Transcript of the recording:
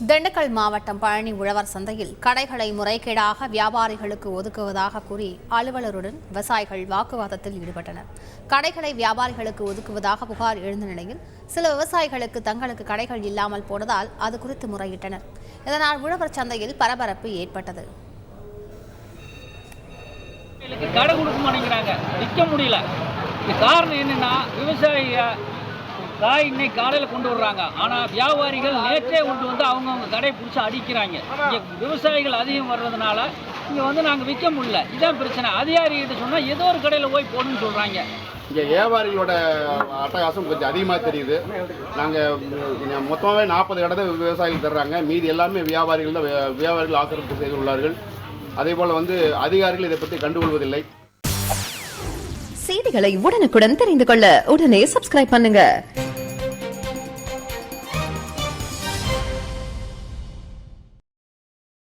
திண்டுக்கல் மாவட்டம் பழனி உழவர் சந்தையில் கடைகளை முறைகேடாக வியாபாரிகளுக்கு ஒதுக்குவதாக கூறி அலுவலருடன் விவசாயிகள் வாக்குவாதத்தில் ஈடுபட்டனர். கடைகளை வியாபாரிகளுக்கு ஒதுக்குவதாக புகார் எழுந்த நிலையில் சில விவசாயிகளுக்கு தங்களுக்கு கடைகள் இல்லாமல் போனதால் அது குறித்து முறையிட்டனர். இதனால் உழவர் சந்தையில் பரபரப்பு ஏற்பட்டது. கடை கொடுக்க மாட்டேங்கிறாங்க, விற்க முடியல. காரணம் என்னன்னா, விவசாயிக காய் இன்னைக்கு காலையில் கொண்டு வர்றாங்க, ஆனால் வியாபாரிகள் நேற்றே கொண்டு வந்து அவங்கவுங்க கடையை பிடிச்சி அடிக்கிறாங்க. இங்கே விவசாயிகள் அதிகம் வர்றதுனால இங்கே நாங்கள் விற்க முடியல. இதான் பிரச்சனை. அதிகாரிகிட்ட சொன்னால் ஏதோ ஒரு கடையில் போய் போடணும்னு சொல்கிறாங்க. இங்கே வியாபாரிகளோட அட்டகாசம் கொஞ்சம் அதிகமாக தெரியுது. நாங்கள் மொத்தமாகவே 40 இடத்த விவசாயிகள் தர்றாங்க, மீதி எல்லாமே வியாபாரிகள் ஆக்கிரமிப்பு செய்துள்ளார்கள். அதே போல் அதிகாரிகள் இதை பற்றி கண்டுகொள்வதில்லை. செய்திகளை உடனுக்குடன் தெரிந்து கொள்ள உடனே சப்ஸ்கிரைப் பண்ணுங்க.